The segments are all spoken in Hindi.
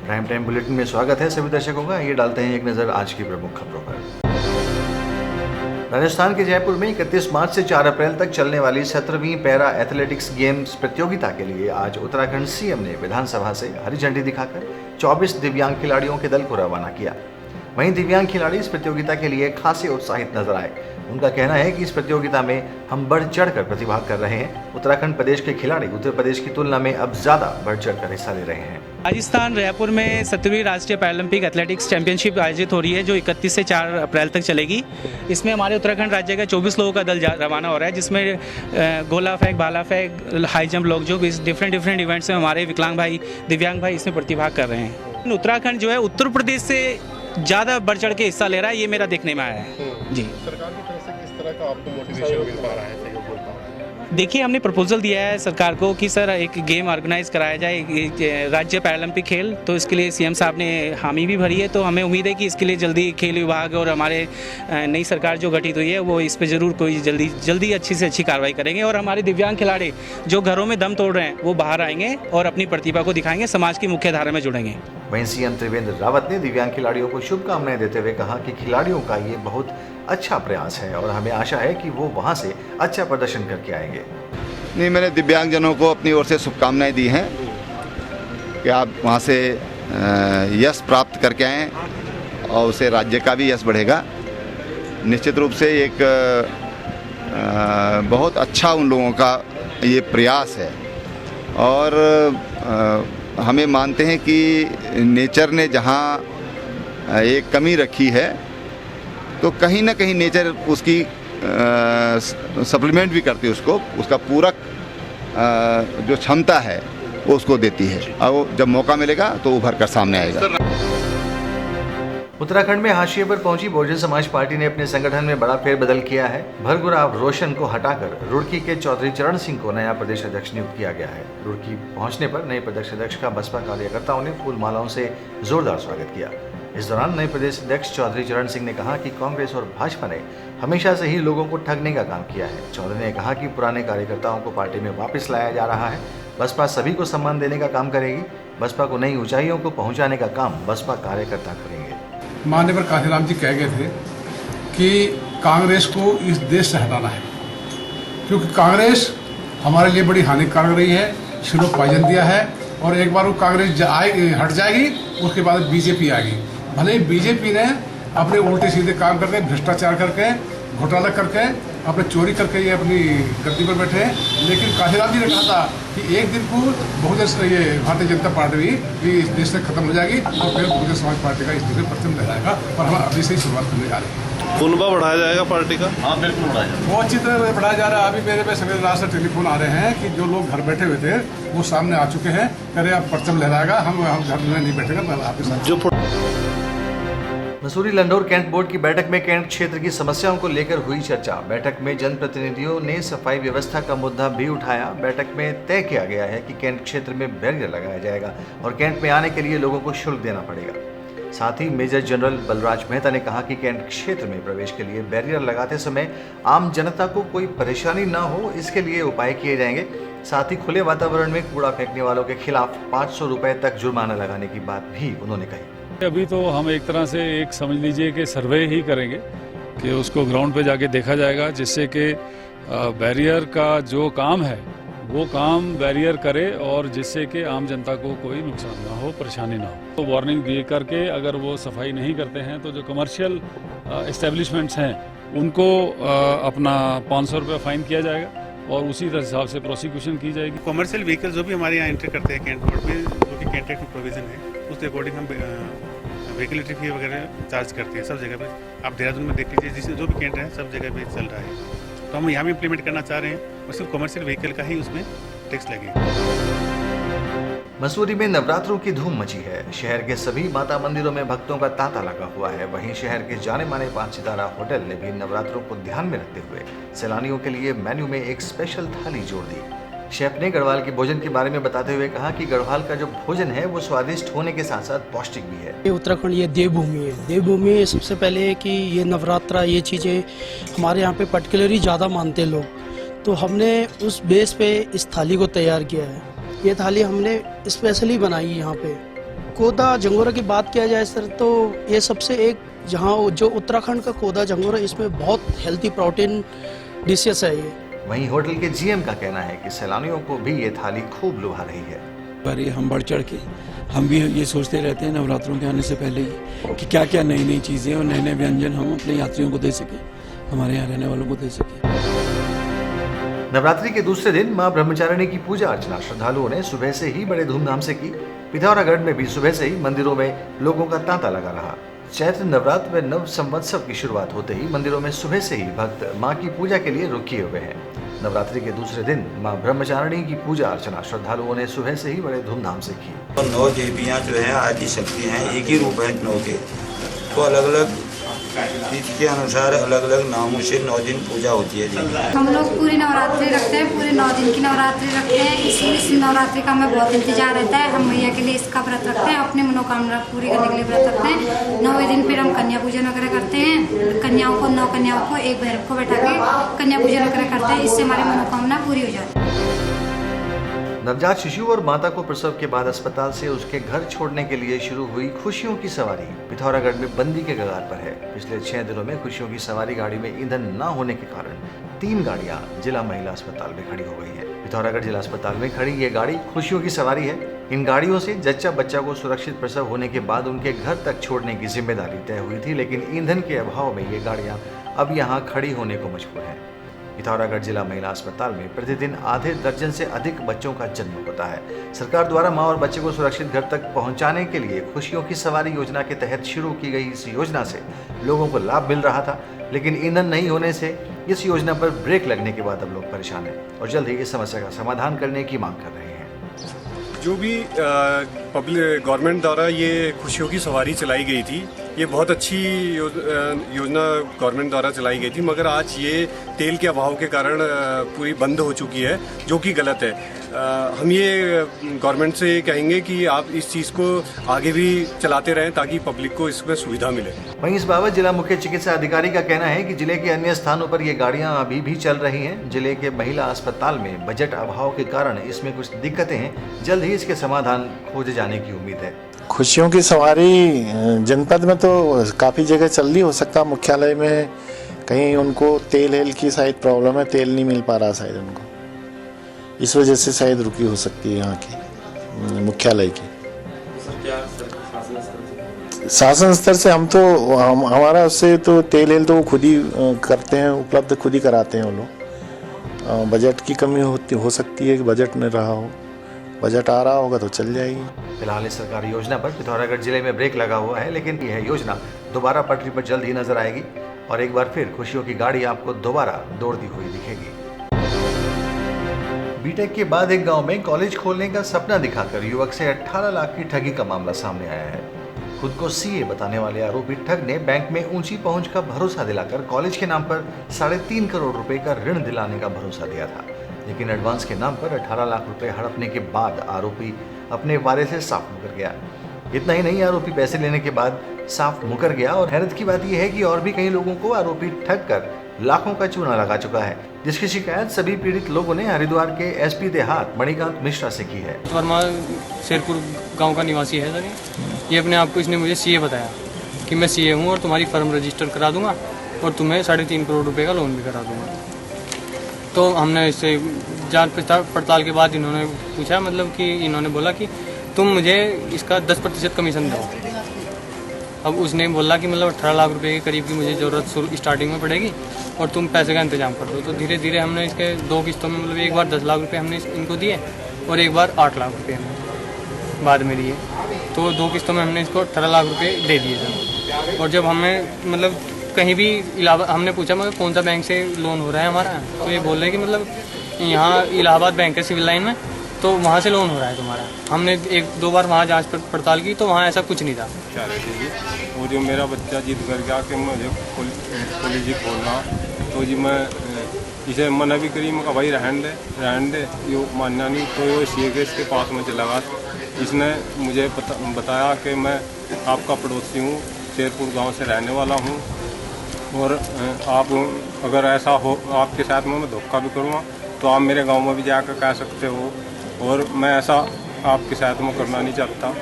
प्राइम टाइम बुलेटिन में स्वागत है सभी दर्शकों का। ये डालते हैं एक नजर आज की प्रमुख खबरों पर। राजस्थान के जयपुर में 31 मार्च से 4 अप्रैल तक चलने वाली 17वीं पैरा एथलेटिक्स गेम्स प्रतियोगिता के लिए आज उत्तराखंड सीएम ने विधानसभा से हरी झंडी दिखाकर 24 दिव्यांग खिलाड़ियों के दल को रवाना किया। वहीं दिव्यांग खिलाड़ी इस प्रतियोगिता के लिए खासे उत्साहित नजर आए। उनका कहना है कि इस प्रतियोगिता में हम बढ़ चढ़कर प्रतिभाग कर रहे हैं। उत्तराखंड प्रदेश के खिलाड़ी उत्तर प्रदेश की तुलना में अब ज्यादा बढ़ चढ़कर हिस्सा ले रहे हैं। राजस्थान जयपुर में 17वीं राष्ट्रीय पैरालंपिक एथलेटिक्स चैंपियनशिप आयोजित हो रही है, जो 31 से 4 अप्रैल तक चलेगी। इसमें हमारे उत्तराखंड राज्य का 24 लोगों का दल रवाना हो रहा है, जिसमें गोला फेंक, भाला फेंक, हाई जंप, लॉन्ग जंप, इस डिफरेंट इवेंट्स में हमारे विकलांग भाई, दिव्यांग भाई इसमें प्रतिभाग कर रहे हैं। उत्तराखंड जो है उत्तर प्रदेश से ज़्यादा बढ़ चढ़ के हिस्सा ले रहा है, ये मेरा देखने में आया है। जी, सरकार की तरफ से किस तरह का आपको मोटिवेशन मिल पा रहा है? देखिए, हमने प्रपोजल दिया है सरकार को कि सर एक गेम ऑर्गेनाइज कराया जाए, राज्य पैरालंपिक खेल, तो इसके लिए सीएम साहब ने हामी भी भरी है। तो हमें उम्मीद है कि इसके लिए जल्दी खेल विभाग और हमारे नई सरकार जो गठित हुई है वो इस पे ज़रूर कोई जल्दी अच्छी से अच्छी कार्रवाई करेंगे। और हमारे दिव्यांग खिलाड़ी जो घरों में दम तोड़ रहे हैं वो बाहर आएंगे और अपनी प्रतिभा को दिखाएंगे, समाज की मुख्य धारा में जुड़ेंगे। वहीं सीएम त्रिवेंद्र रावत ने दिव्यांग खिलाड़ियों को शुभकामनाएं देते हुए कहा कि खिलाड़ियों का ये बहुत अच्छा प्रयास है और हमें आशा है कि वो वहाँ से अच्छा प्रदर्शन करके आएंगे। नहीं, मैंने दिव्यांगजनों को अपनी ओर से शुभकामनाएं दी हैं कि आप वहाँ से यश प्राप्त करके आएँ और उससे राज्य का भी यश बढ़ेगा। निश्चित रूप से एक बहुत अच्छा उन लोगों का ये प्रयास है और हमें मानते हैं कि नेचर ने जहाँ एक कमी रखी है तो कहीं ना कहीं नेचर उसकी सप्लीमेंट भी करती है, उसका पूरक जो क्षमता है वो उसको देती है और जब मौका मिलेगा तो उभर कर सामने आएगा। उत्तराखंड में हाशिए पर पहुंची बहुजन समाज पार्टी ने अपने संगठन में बड़ा फेरबदल किया है। भरगुराव रोशन को हटाकर रुड़की के चौधरी चरण सिंह को नया प्रदेश अध्यक्ष नियुक्त किया गया है। रुड़की पहुंचने पर नए प्रदेश अध्यक्ष का बसपा कार्यकर्ताओं ने फूल मालाओं से जोरदार स्वागत किया। इस दौरान नए प्रदेश अध्यक्ष चौधरी चरण सिंह ने कहा कि कांग्रेस और भाजपा ने हमेशा से ही लोगों को ठगने का काम किया है। चौधरी ने कहा कि पुराने कार्यकर्ताओं को पार्टी में वापस लाया जा रहा है। बसपा सभी को सम्मान देने का काम करेगी। बसपा को नई ऊंचाइयों को पहुंचाने का काम बसपा कार्यकर्ता करेंगे। माननीय काशीराम जी कह गए थे कि कांग्रेस को इस देश से हटाना है, क्योंकि कांग्रेस हमारे लिए बड़ी हानिकारक रही है, सिरों पायजन दिया है। और एक बार वो कांग्रेस हट जाएगी, उसके बाद बीजेपी आएगी। भले ही बीजेपी ने अपने उल्टे सीधे काम करके, भ्रष्टाचार करके, घोटाला करके, अपने चोरी करके ये अपनी गद्दी पर बैठे हैं, लेकिन काशीराम जी ने कहा था कि एक दिन को ये भारतीय जनता पार्टी भी इस देश से खत्म हो जाएगी और फिर बहुजन समाज पार्टी का इस देश में परचम लहराएगा और हम अभी से ही शुरुआत करने जा रहे हैं। फुनबा बढ़ाया जाएगा पार्टी का? हाँ, बिल्कुल बढ़ाया जाएगा, बहुत अच्छी तरह बढ़ाया जा रहा है। अभी मेरे पे सवेरे रात से टेलीफोन आ रहे हैं कि जो लोग घर बैठे हुए थे वो सामने आ चुके हैं, कह रहे अब परचम लहराएगा, हम घर में नहीं बैठेगा, मैं आपके साथ। मसूरी लंडौर कैंट बोर्ड की बैठक में कैंट क्षेत्र की समस्याओं को लेकर हुई चर्चा। बैठक में जनप्रतिनिधियों ने सफाई व्यवस्था का मुद्दा भी उठाया। बैठक में तय किया गया है कि कैंट क्षेत्र में बैरियर लगाया जाएगा और कैंट में आने के लिए लोगों को शुल्क देना पड़ेगा। साथ ही मेजर जनरल बलराज मेहता ने कहा कि कैंट क्षेत्र में प्रवेश के लिए बैरियर लगाते समय आम जनता को कोई परेशानी न हो, इसके लिए उपाय किए जाएंगे। साथ ही खुले वातावरण में कूड़ा फेंकने वालों के खिलाफ 500 रुपए तक जुर्माना लगाने की बात भी उन्होंने कही। अभी तो हम एक तरह से एक समझ लीजिए कि सर्वे ही करेंगे कि उसको ग्राउंड पे जाके देखा जाएगा, जिससे कि बैरियर का जो काम है वो काम बैरियर करे और जिससे कि आम जनता को कोई नुकसान ना हो, परेशानी ना हो। तो वार्निंग दे करके अगर वो सफाई नहीं करते हैं तो जो कमर्शियल एस्टेब्लिशमेंट्स हैं उनको अपना 500 रुपये फाइन किया जाएगा और उसी हिसाब से प्रोसिक्यूशन की जाएगी। कमर्शियल व्हीकल जो भी हमारे यहाँ एंट्री करते हैं कैंट बोर्ड में, जो कि कैंट एक्ट में प्रोविजन है, उसके अकॉर्डिंग हम व्हीकलिटी फी वगैरह चार्ज करते हैं सब जगह पे। आप देहरादून में देख लीजिए, जिससे जो भी कैंट है सब जगह पे चल रहा है। तो हम यहाँ भी इम्प्लीमेंट करना चाह रहे हैं और सिर्फ कमर्शियल व्हीकल का ही उसमें टैक्स लगेगा। मसूरी में नवरात्रों की धूम मची है। शहर के सभी माता मंदिरों में भक्तों का तांता लगा हुआ है। वहीं शहर के जाने माने 5 सितारा होटल ने भी नवरात्रों को ध्यान में रखते हुए सैलानियों के लिए मेन्यू में एक स्पेशल थाली जोड़ दी। शेफ ने गढ़वाल के भोजन के बारे में बताते हुए कहा कि गढ़वाल का जो भोजन है वो स्वादिष्ट होने के साथ साथ पौष्टिक भी है। उत्तराखंड ये देवभूमि है। देवभूमि सबसे पहले कि ये नवरात्रा ये चीज़ें हमारे यहाँ पे पर्टिकुलरली ज़्यादा मानते हैं लोग, तो हमने उस बेस पे इस थाली को तैयार किया है। ये थाली हमने स्पेशली बनाई यहाँ पे, कोदा झंगोरा की बात किया जाए सर, तो ये सबसे एक जहाँ जो उत्तराखंड का कोदा झंगोरा, इसमें बहुत हेल्थी प्रोटीन डिशेस है ये। वहीं होटल के जीएम का कहना है कि सैलानियों को भी ये थाली खूब लुभा रही है। पर ये हम बढ़ चढ़ के हम भी ये सोचते रहते हैं नवरात्रों के आने से पहले ही कि क्या क्या नई नई चीज़ें और नए नए व्यंजन हम अपने यात्रियों को दे सकें, हमारे यहाँ रहने वालों को दे सकें। नवरात्रि के दूसरे दिन मां ब्रह्मचारिणी की पूजा अर्चना श्रद्धालुओं ने सुबह से ही बड़े धूमधाम से की। पिथौरागढ़ में भी सुबह से ही मंदिरों में लोगों का तांता लगा रहा। चैत्र नवरात्र व नव संवत्सर की शुरुआत होते ही मंदिरों में सुबह से ही भक्त मां की पूजा के लिए रुके हुए हैं। नवरात्रि के दूसरे दिन मां ब्रह्मचारिणी की पूजा अर्चना श्रद्धालुओं ने सुबह से ही बड़े धूमधाम से की। तो 9 देवियाँ जो है आदि शक्ति हैं, एक ही रूप है 9 के, तो अलग अलग तिथि के अनुसार अलग अलग नामों से 9 दिन पूजा होती है जी। हम लोग पूरी नवरात्रि रखते हैं, पूरे 9 दिन की नवरात्रि रखते हैं। इस नवरात्रि का हमें बहुत इंतजार रहता है। हम मैया के लिए इसका व्रत रखते हैं, अपनी मनोकामना पूरी करने के लिए व्रत रखते हैं। 9वें दिन फिर हम कन्या पूजन वगैरह करते हैं। कन्याओं को 9 कन्याओं को एक भैरव को बैठा के कन्या पूजन वगैरह करते हैं। इससे हमारी मनोकामना पूरी हो जाती है। नवजात शिशु और माता को प्रसव के बाद अस्पताल से उसके घर छोड़ने के लिए शुरू हुई खुशियों की सवारी पिथौरागढ़ में बंदी के कगार पर है। पिछले 6 दिनों में खुशियों की सवारी गाड़ी में ईंधन न होने के कारण 3 गाड़ियां जिला महिला अस्पताल में खड़ी हो गई है। पिथौरागढ़ जिला अस्पताल में खड़ी ये गाड़ी खुशियों की सवारी है। इन गाड़ियों से जच्चा बच्चा को सुरक्षित प्रसव होने के बाद उनके घर तक छोड़ने की जिम्मेदारी तय हुई थी, लेकिन ईंधन के अभाव में ये गाड़ियां अब यहाँ खड़ी होने को मजबूर हैं। पिथौरागढ़ जिला महिला अस्पताल में प्रतिदिन आधे दर्जन से अधिक बच्चों का जन्म होता है। सरकार द्वारा मां और बच्चे को सुरक्षित घर तक पहुंचाने के लिए खुशियों की सवारी योजना के तहत शुरू की गई इस योजना से लोगों को लाभ मिल रहा था, लेकिन ईंधन नहीं होने से इस योजना पर ब्रेक लगने के बाद अब लोग परेशान हैं और जल्द ही इस समस्या का समाधान करने की मांग कर रहे हैं। जो भी पब्लिक गवर्नमेंट द्वारा ये खुशियों की सवारी चलाई गई थी, ये बहुत अच्छी योजना गवर्नमेंट द्वारा चलाई गई थी, मगर आज ये तेल के अभाव के कारण पूरी बंद हो चुकी है, जो कि गलत है। हम ये गवर्नमेंट से कहेंगे कि आप इस चीज़ को आगे भी चलाते रहें ताकि पब्लिक को इसमें सुविधा मिले। वहीं इस बाबत जिला मुख्य चिकित्सा अधिकारी का कहना है कि जिले के अन्य स्थानों पर ये गाड़ियां अभी भी चल रही हैं। जिले के महिला अस्पताल में बजट अभाव के कारण इसमें कुछ दिक्कतें हैं, जल्द ही इसके समाधान खोजे जाने की उम्मीद है। खुशियों की सवारी जनपद में तो काफ़ी जगह चल रही, हो सकता मुख्यालय में कहीं उनको तेल की शायद प्रॉब्लम है, तेल नहीं मिल पा रहा शायद उनको, इस वजह से शायद रुकी हो सकती है यहाँ की मुख्यालय की। शासन स्तर से हमारा उससे तो तेल तो वो खुद ही करते हैं, उपलब्ध खुद ही कराते हैं वो लोग। बजट की कमी हो सकती है कि बजट न रहा हो, बजट आ रहा होगा तो चल जाएगी। फिलहाल इस सरकारी योजना पर पिथौरागढ़ जिले में ब्रेक लगा हुआ है, लेकिन यह योजना दोबारा पटरी पर जल्द ही नजर आएगी और एक बार फिर खुशियों की गाड़ी आपको दोबारा दौड़ती हुई दिखेगी। बीटेक के बाद एक गांव में कॉलेज खोलने का सपना दिखाकर युवक से 18 लाख की ठगी का मामला सामने आया है। खुद को सीए बताने वाले आरोपी ठग ने बैंक में ऊंची पहुंच का भरोसा दिलाकर कॉलेज के नाम पर 3.5 करोड़ रुपए का ऋण दिलाने का भरोसा दिया था, लेकिन एडवांस के नाम पर 18 लाख रुपए हड़पने के बाद आरोपी अपने वादे से साफ मुकर गया। इतना ही नहीं, आरोपी पैसे लेने के बाद साफ मुकर गया और हैरत की बात यह है कि और भी कई लोगों को आरोपी ठग कर लाखों का चूना लगा चुका है, जिसकी शिकायत सभी पीड़ित लोगों ने हरिद्वार के एसपी देहात मणिकांत मिश्रा से की है। वर्मा शेरपुर गांव का निवासी है सर, ये अपने आप को इसने मुझे सीए बताया कि मैं सीए हूँ और तुम्हारी फर्म रजिस्टर करा दूंगा और तुम्हें 3.5 करोड़ रुपए का लोन भी करा दूंगा। तो हमने इससे जांच पड़ताल के बाद इन्होंने पूछा, मतलब कि इन्होंने बोला कि तुम मुझे इसका 10% कमीशन दो। अब उसने बोला कि मतलब 18 लाख रुपए के करीब की मुझे ज़रूरत स्टार्टिंग में पड़ेगी और तुम पैसे का इंतजाम कर दो। तो धीरे धीरे हमने इसके 2 किस्तों में, मतलब एक बार 10 लाख रुपए हमने इनको दिए और एक बार 8 लाख रुपए हमने बाद में दिए। तो 2 किस्तों में हमने इसको 18 लाख रुपए दे दिए सर। और जब हमें मतलब कहीं भी इलाहाबाद, हमने पूछा मतलब कौन सा बैंक से लोन हो रहा है हमारा, तो ये बोल रहे हैं कि मतलब यहाँ इलाहाबाद बैंक है सिविल लाइन में, तो वहाँ से लोन हो रहा है तुम्हारा। हमने 1-2 बार वहाँ जांच पड़ताल की तो वहाँ ऐसा कुछ नहीं था। वो जो मेरा बच्चा जिद कर गया कि मुझे कॉलेज खोलना, तो जी मैं इसे मना भी करी, मैं भाई रहने दे, यो मानना नहीं। तो ये सीए के इसके पास में चला गया। इसने मुझे बताया कि मैं आपका पड़ोसी हूँ, शेरपुर गांव से रहने वाला हूँ और आप अगर ऐसा हो आपके साथ में मैं धोखा भी करूँगा तो आप मेरे गांव में भी जाकर कह सकते हो। और मैं ऐसा आपके साथ में करना नहीं चाहता।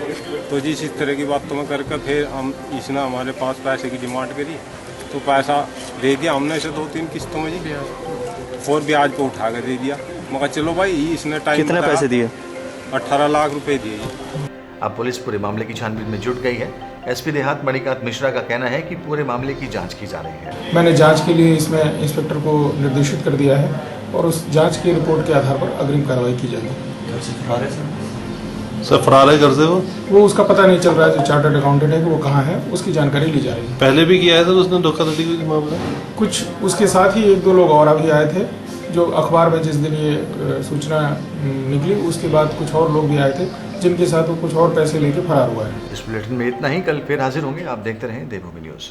तो जी इस तरह की बात तो मैं करके फिर हम इसने हमारे पास पैसे की डिमांड करी, तो पैसा दे दिया हमने इसे 2-3 किस्तों में जी, और ब्याज पे उठा कर दे दिया। मगर चलो भाई इसने टाइम कितने पैसे दिए? 18 लाख रुपए दिए जी। अब पुलिस पूरे मामले की छानबीन में जुट गई है। एसपी देहात मणिकांत मिश्रा का कहना है कि पूरे मामले की जांच की जा रही है। मैंने जांच के लिए इसमें इंस्पेक्टर को निर्देशित कर दिया है और उस जांच की रिपोर्ट के आधार पर अग्रिम कार्रवाई की जाएगी। सर फरार है घर से वो उसका पता नहीं चल रहा है, जो चार्टर्ड अकाउंटेंट है कि वो कहाँ है, उसकी जानकारी ली जा रही है। पहले भी किया है सर उसने धोखाधड़ी का मामला? कुछ उसके साथ ही 1-2 लोग और अभी आए थे, जो अखबार में जिस दिन ये सूचना निकली उसके बाद कुछ और लोग भी आए थे, जिनके साथ वो कुछ और पैसे लेके फरार हुआ है। इस बुलेटिन में इतना ही। कल फिर हाजिर होंगे। आप देखते रहें देवभूमि न्यूज़।